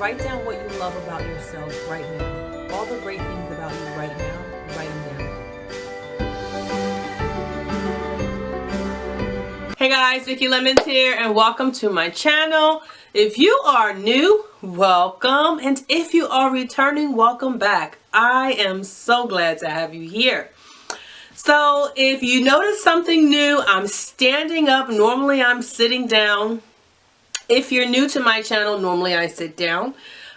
Write down what you love about yourself right now. All the great things about you right now, write them down. Hey guys, Vicky Lemons here and welcome to my channel. If you are new, welcome. And if you are returning, welcome back. I am so glad to have you here. So if you notice something new, I'm standing up. Normally I'm sitting down. If you're new to my channel, normally I sit down.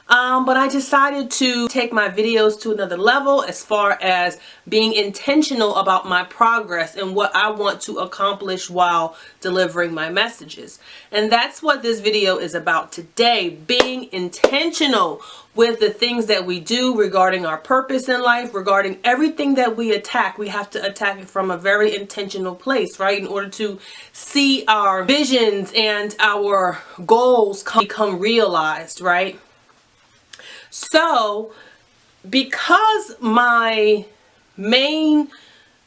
But I decided to take my videos to another level as far as being intentional about my progress and what I want to accomplish while delivering my messages. And that's what this video is about today, being intentional with the things that we do regarding our purpose in life, regarding everything that we attack. We have to attack it from a very intentional place, right? In order to see our visions and our goals become realized, right? So, because my main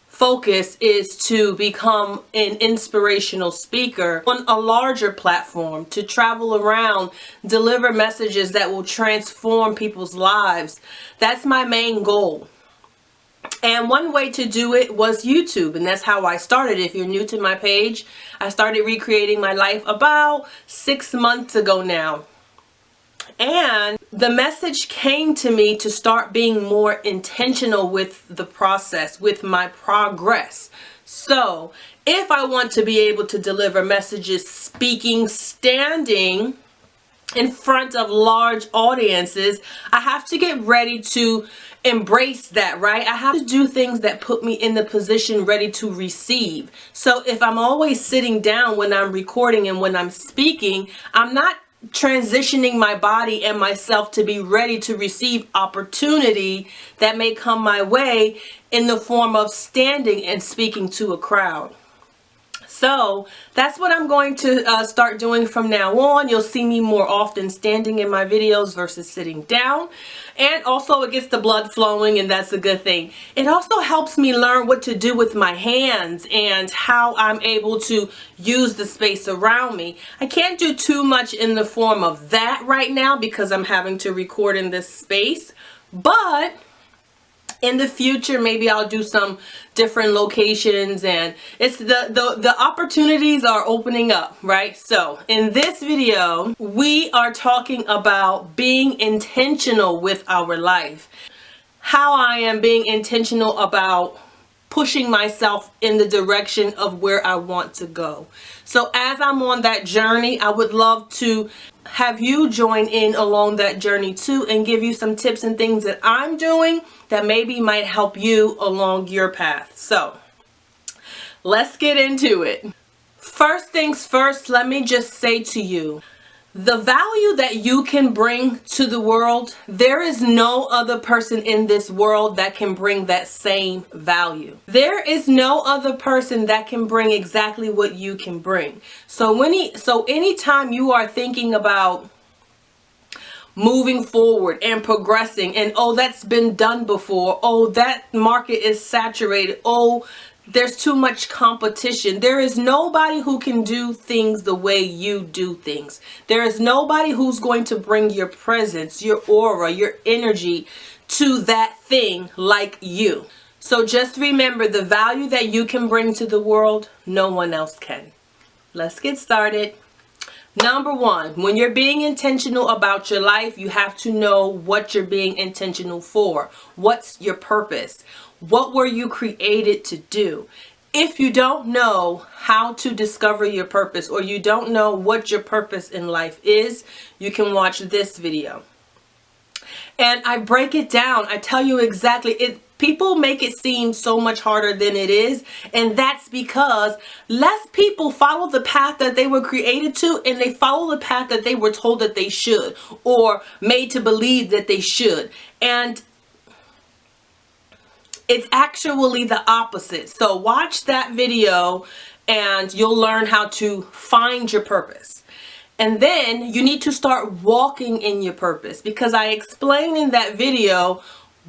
focus is to become an inspirational speaker on a larger platform, to travel around, deliver messages that will transform people's lives, that's my main goal. And one way to do it was YouTube, and that's how I started. If you're new to my page, I started recreating my life about 6 months ago now. And the message came to me to start being more intentional with the process, with my progress. So if I want to be able to deliver messages speaking, standing in front of large audiences, I have to get ready to embrace that, right? I have to do things that put me in the position ready to receive. So if I'm always sitting down when I'm recording and when I'm speaking, I'm not transitioning my body and myself to be ready to receive opportunity that may come my way in the form of standing and speaking to a crowd. So that's what I'm going to start doing from now on. You'll see me more often standing in my videos versus sitting down. And also it gets the blood flowing, and that's a good thing. It also helps me learn what to do with my hands and how I'm able to use the space around me. I can't do too much in the form of that right now because I'm having to record in this space. But in the future, maybe I'll do some different locations, and it's the opportunities are opening up, right? So in this video, we are talking about being intentional with our life. How I am being intentional about pushing myself in the direction of where I want to go. So as I'm on that journey, I would love to have you join in along that journey too, and give you some tips and things that I'm doing that maybe might help you along your path. So let's get into it. First things first, let me just say to you, the value that you can bring to the world, there is no other person in this world that can bring that same value. There is no other person that can bring exactly what you can bring. So anytime you are thinking about moving forward and progressing, and oh, that's been done before, oh, that market is saturated, oh, there's too much competition. There is nobody who can do things the way you do things. There is nobody who's going to bring your presence, your aura, your energy to that thing like you. So just remember, the value that you can bring to the world, no one else can. Let's get started. Number one, when you're being intentional about your life, you have to know what you're being intentional for. What's your purpose? What were you created to do? If you don't know how to discover your purpose, or you don't know what your purpose in life is, you can watch this video. And I break it down. I tell you exactly. People make it seem so much harder than it is, and that's because less people follow the path that they were created to, and they follow the path that they were told that they should, or made to believe that they should. And it's actually the opposite. So watch that video and you'll learn how to find your purpose. And then you need to start walking in your purpose, because I explained in that video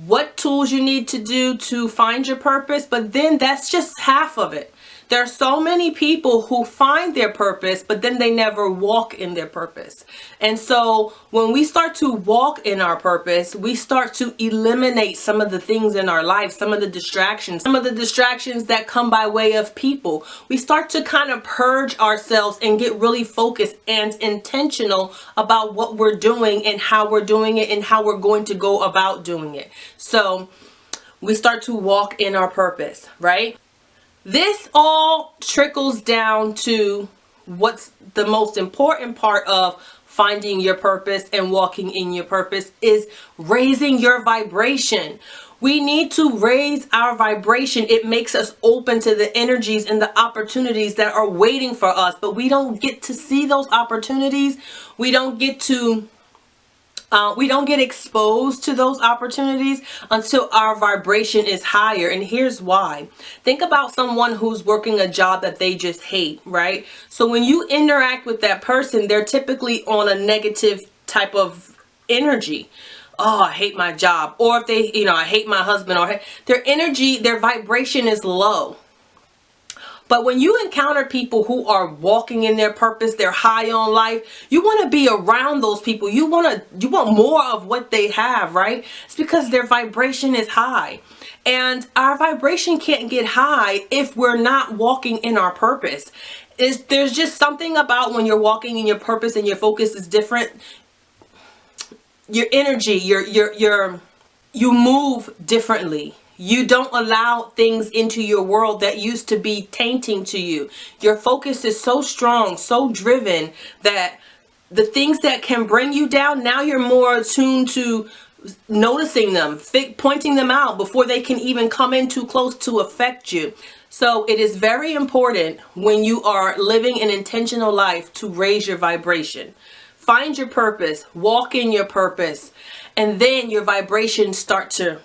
what tools you need to do to find your purpose, but then that's just half of it. There are so many people who find their purpose, but then they never walk in their purpose. And so when we start to walk in our purpose, we start to eliminate some of the things in our life, some of the distractions that come by way of people. We start to kind of purge ourselves and get really focused and intentional about what we're doing and how we're doing it and how we're going to go about doing it. So we start to walk in our purpose, right? This all trickles down to what's the most important part of finding your purpose and walking in your purpose is raising your vibration. We need to raise our vibration. It makes us open to the energies and the opportunities that are waiting for us, but we don't get to see those opportunities. We don't get exposed to those opportunities until our vibration is higher. And here's why. Think about someone who's working a job that they just hate, right? So when you interact with that person, they're typically on a negative type of energy. Oh, I hate my job. Or if they, I hate my husband, or their energy, their vibration is low. But when you encounter people who are walking in their purpose, they're high on life, you want to be around those people. You want more of what they have, right? It's because their vibration is high. And our vibration can't get high if we're not walking in our purpose. There's just something about when you're walking in your purpose and your focus is different. Your energy, you move differently. You don't allow things into your world that used to be tainting to you. Your focus is so strong, so driven that the things that can bring you down, now you're more attuned to noticing them, pointing them out before they can even come in too close to affect you. So it is very important when you are living an intentional life to raise your vibration. Find your purpose, walk in your purpose, and then your vibrations start to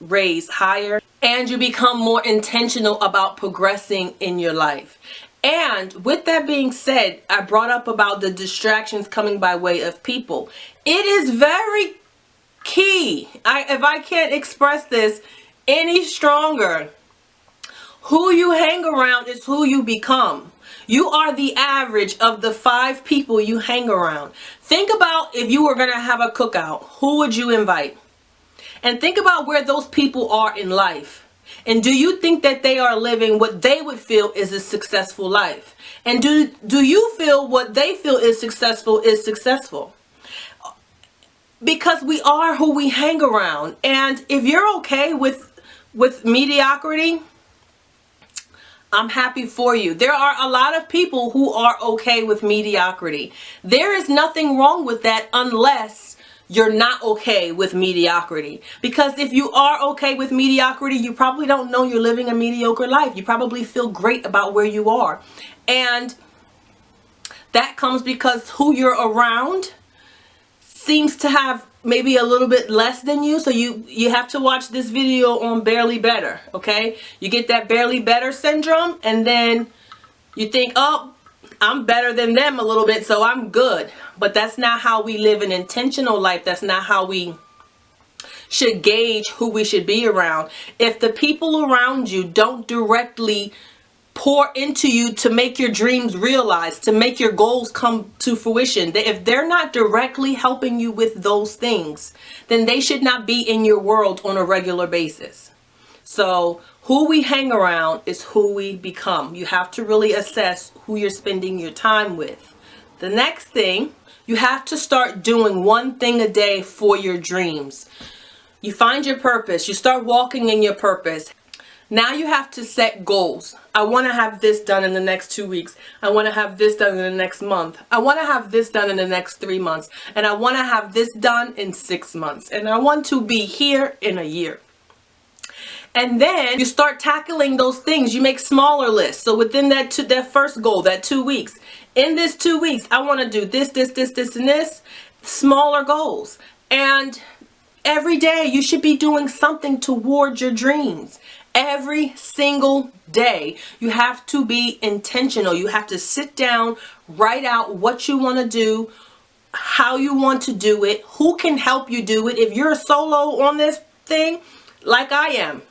raise higher and you become more intentional about progressing in your life. And with that being said, I brought up about the distractions coming by way of people. It is very key. If I can't express this any stronger, who you hang around is who you become. You are the average of the 5 people you hang around. Think about if you were going to have a cookout, who would you invite? And think about where those people are in life. And do you think that they are living what they would feel is a successful life? And do you feel what they feel is successful is successful? Because we are who we hang around. And if you're okay with mediocrity, I'm happy for you. There are a lot of people who are okay with mediocrity. There is nothing wrong with that unless you're not okay with mediocrity. Because if you are okay with mediocrity, you probably don't know you're living a mediocre life. You probably feel great about where you are. And that comes because who you're around seems to have maybe a little bit less than you. So you have to watch this video on barely better, okay? You get that barely better syndrome and then you think, oh, I'm better than them a little bit, so I'm good. But that's not how we live an intentional life. That's not how we should gauge who we should be around. If the people around you don't directly pour into you to make your dreams realized, to make your goals come to fruition, if they're not directly helping you with those things, then they should not be in your world on a regular basis. So who we hang around is who we become. You have to really assess who you're spending your time with. The next thing, you have to start doing one thing a day for your dreams. You find your purpose. You start walking in your purpose. Now you have to set goals. I want to have this done in the next 2 weeks. I want to have this done in the next month. I want to have this done in the next 3 months. And I want to have this done in 6 months. And I want to be here in a year. And then you start tackling those things. You make smaller lists. So within that first goal, that 2 weeks, in this 2 weeks, I want to do this, and this, smaller goals. And every day you should be doing something towards your dreams. Every single day, you have to be intentional. You have to sit down, write out what you want to do, how you want to do it, who can help you do it. If you're a solo on this thing, like I am,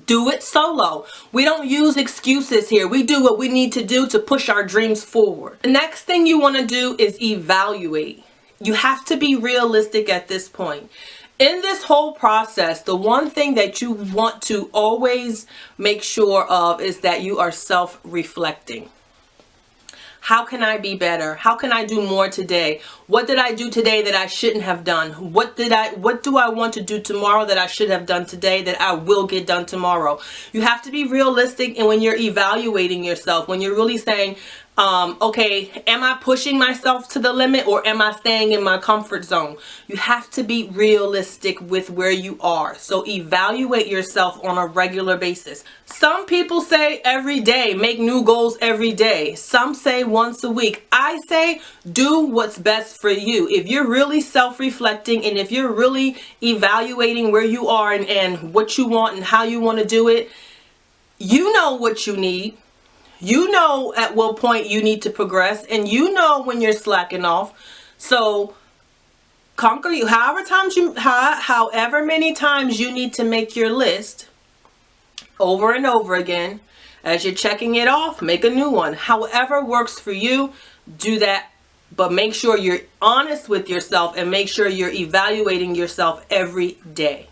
Do it solo. We don't use excuses here. We do what we need to do to push our dreams forward. The next thing you want to do is evaluate. You have to be realistic at this point. In this whole process, the one thing that you want to always make sure of is that you are self-reflecting. How can I be better? How can I do more today? What did I do today that I shouldn't have done? What do I want to do tomorrow that I should have done today that I will get done tomorrow? You have to be realistic, and when you're evaluating yourself, when you're really saying, okay, am I pushing myself to the limit or am I staying in my comfort zone? You have to be realistic with where you are. So evaluate yourself on a regular basis. Some people say every day, make new goals every day. Some say once a week. I say do what's best for you. If you're really self-reflecting and if you're really evaluating where you are and what you want and how you want to do it, you know what you need. You know at what point you need to progress, and you know when you're slacking off. So conquer you. However many times you need to make your list over and over again. As you're checking it off, make a new one. However works for you, do that. But make sure you're honest with yourself and make sure you're evaluating yourself every day.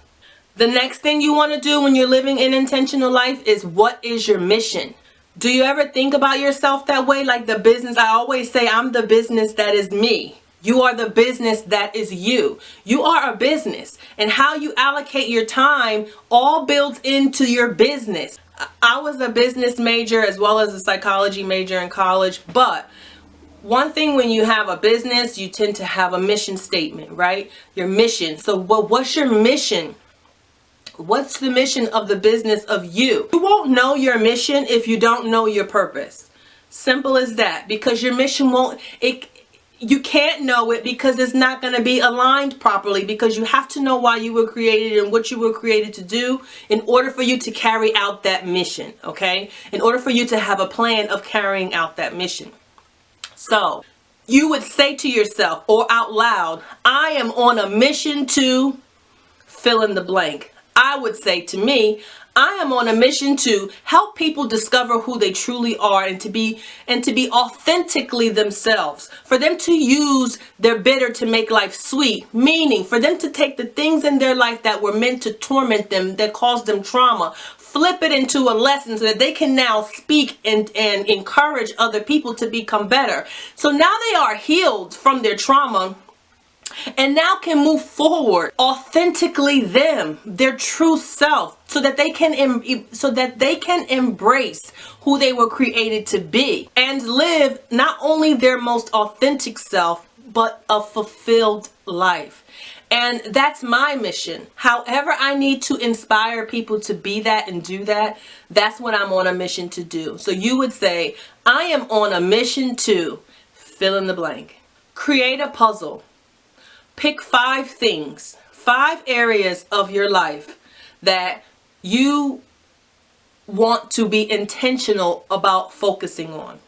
The next thing you want to do when you're living an intentional life is, what is your mission? Do you ever think about yourself that way? Like the business, I always say, I'm the business that is me. You are the business that is you. You are a business, and how you allocate your time all builds into your business. I was a business major as well as a psychology major in college, but one thing, when you have a business, you tend to have a mission statement, right? Your mission. So what's your mission? What's the mission of the business of you? You won't know your mission if you don't know your purpose. Simple as that. Because your mission you can't know it because it's not going to be aligned properly, because you have to know why you were created and what you were created to do in order for you to carry out that mission, okay? In order for you to have a plan of carrying out that mission. So you would say to yourself or out loud, I am on a mission to fill in the blank. I would say to me, I am on a mission to help people discover who they truly are and to be authentically themselves. For them to use their bitter to make life sweet. Meaning for them to take the things in their life that were meant to torment them, that caused them trauma, flip it into a lesson so that they can now speak and encourage other people to become better. So now they are healed from their trauma and now can move forward authentically their true self, so that they can embrace who they were created to be and live not only their most authentic self, but a fulfilled life. And that's my mission. However I need to inspire people to be that and do that, that's what I'm on a mission to do. So you would say, I am on a mission to fill in the blank. Create a puzzle. Pick 5 things, 5 areas of your life that you want to be intentional about focusing on.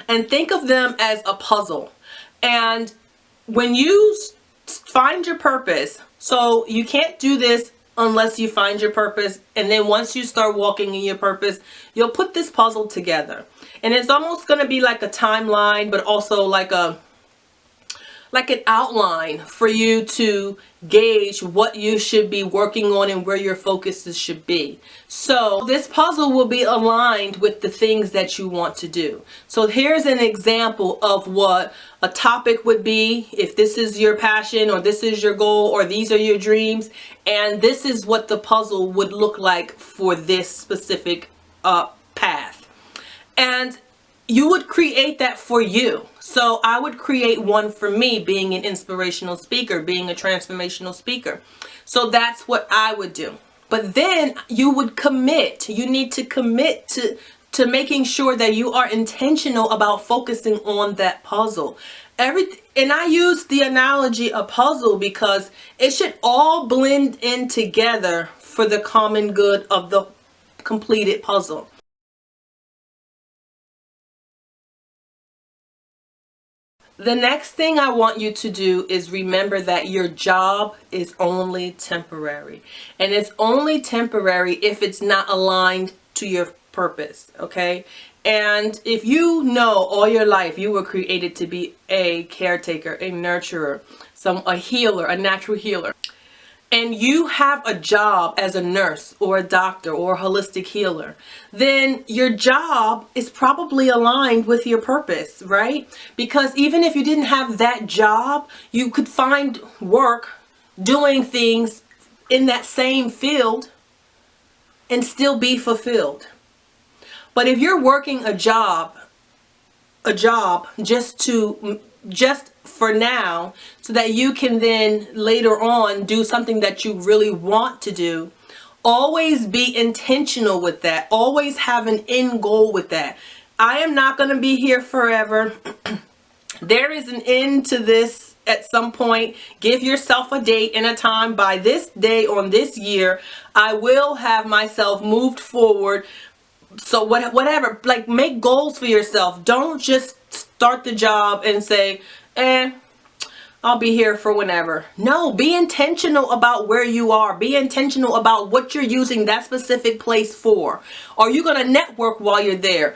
And think of them as a puzzle. And when you find your purpose, so you can't do this unless you find your purpose. And then once you start walking in your purpose, you'll put this puzzle together. And it's almost going to be like a timeline, but also like an outline for you to gauge what you should be working on and where your focuses should be. So this puzzle will be aligned with the things that you want to do. So here's an example of what a topic would be if this is your passion or this is your goal or these are your dreams, and this is what the puzzle would look like for this specific path. And you would create that for you. So I would create one for me, being an inspirational speaker, being a transformational speaker. So that's what I would do. But then you would commit. You need to commit to making sure that you are intentional about focusing on that puzzle. And I use the analogy of puzzle because it should all blend in together for the common good of the completed puzzle. The next thing I want you to do is remember that your job is only temporary. And it's only temporary if it's not aligned to your purpose, okay? And if you know all your life you were created to be a caretaker, a nurturer, a healer, a natural healer, and you have a job as a nurse or a doctor or a holistic healer, then your job is probably aligned with your purpose, right? Because even if you didn't have that job, you could find work doing things in that same field and still be fulfilled. But if you're working a job just for now, so that you can then later on do something that you really want to do, always be intentional with that. Always have an end goal with that. I am not going to be here forever. There is an end to this at some point. Give yourself a date and a time. By this day on this year, I will have myself moved forward. So whatever, like, make goals for yourself. Don't just start the job and say, I'll be here for whenever. No, be intentional about where you are. Be intentional about what you're using that specific place for. Are you going to network while you're there?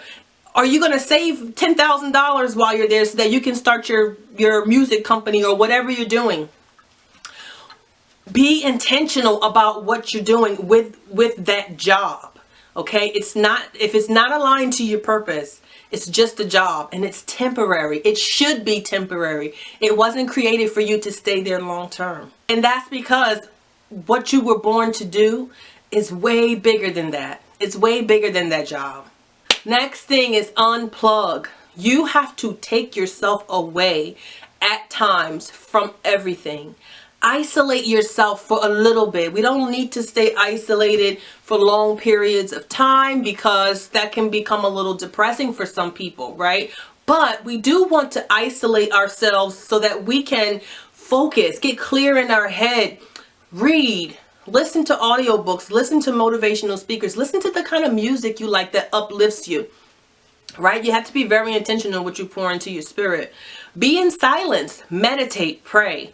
Are you going to save $10,000 while you're there so that you can start your music company or whatever you're doing? Be intentional about what you're doing with that job. Okay, if it's not aligned to your purpose, it's just a job and it's temporary. It should be temporary. It wasn't created for you to stay there long term. And that's because what you were born to do is way bigger than that. It's way bigger than that job. Next thing is unplug. You have to take yourself away at times from everything. Isolate yourself for a little bit. We don't need to stay isolated for long periods of time because that can become a little depressing for some people, right? But we do want to isolate ourselves so that we can focus, get clear in our head, read, listen to audiobooks, listen to motivational speakers, listen to the kind of music you like that uplifts you, right? You have to be very intentional what you pour into your spirit. Be in silence, meditate, pray.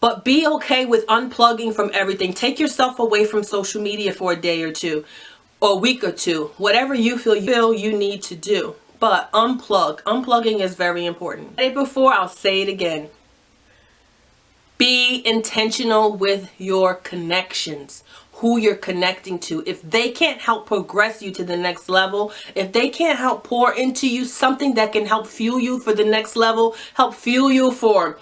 But be okay with unplugging from everything. Take yourself away from social media for a day or two, or a week or two, whatever you feel you need to do. But unplug. Unplugging is very important. I said it before, I'll say it again. Be intentional with your connections, who you're connecting to. If they can't help progress you to the next level, if they can't help pour into you something that can help fuel you for the next level, help fuel you for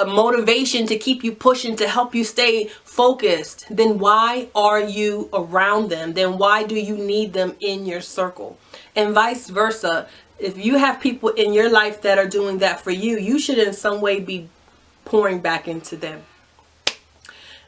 motivation to keep you pushing, to help you stay focused, then why are you around them? Then why do you need them in your circle? And vice versa. If you have people in your life that are doing that for you, you should in some way be pouring back into them.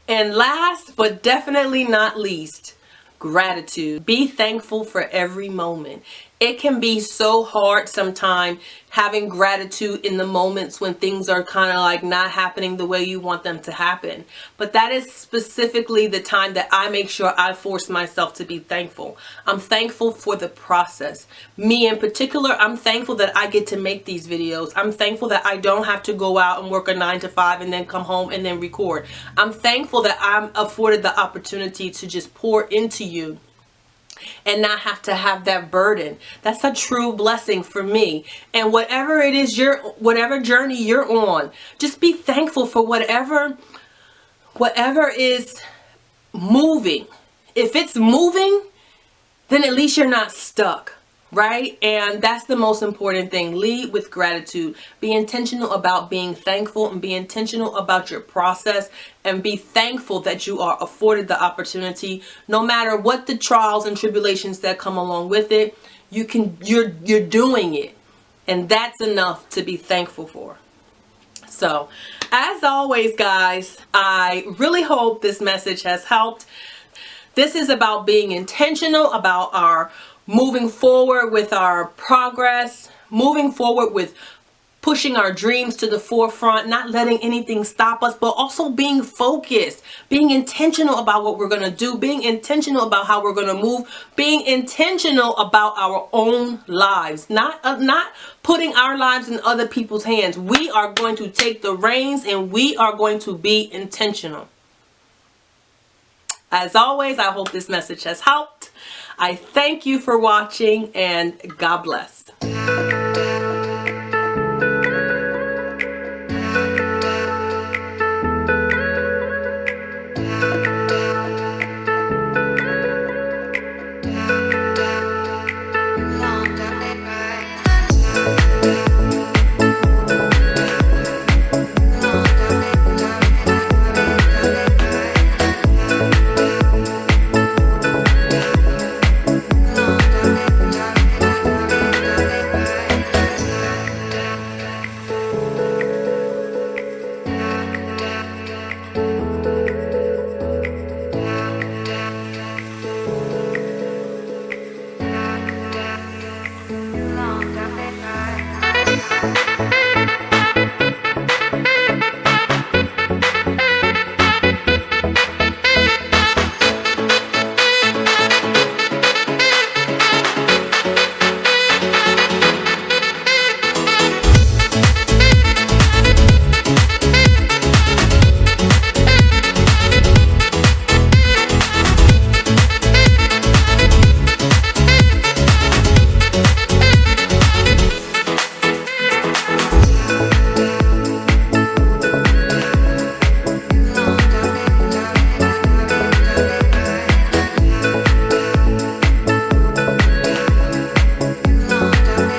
And last but definitely not least, gratitude. Be thankful for every moment. It can be so hard sometimes having gratitude in the moments when things are kind of like not happening the way you want them to happen. But that is specifically the time that I make sure I force myself to be thankful. I'm thankful for the process. Me in particular, I'm thankful that I get to make these videos. I'm thankful that I don't have to go out and work a 9 to 5 and then come home and then record. I'm thankful that I'm afforded the opportunity to just pour into you and not have to have that burden. That's a true blessing for me. And whatever it is, whatever journey you're on, just be thankful for whatever is moving. If it's moving, then at least you're not stuck, right? And that's the most important thing. Lead with gratitude. Be intentional about being thankful and be intentional about your process, and be thankful that you are afforded the opportunity, no matter what the trials and tribulations that come along with it. You're doing it, and that's enough to be thankful for. So, as always, guys, I really hope this message has helped. This is about being intentional about our moving forward with our progress, moving forward with pushing our dreams to the forefront, not letting anything stop us, but also being focused, being intentional about what we're going to do, being intentional about how we're going to move, being intentional about our own lives, not putting our lives in other people's hands. We are going to take the reins and we are going to be intentional. As always, I hope this message has helped. I thank you for watching and God bless.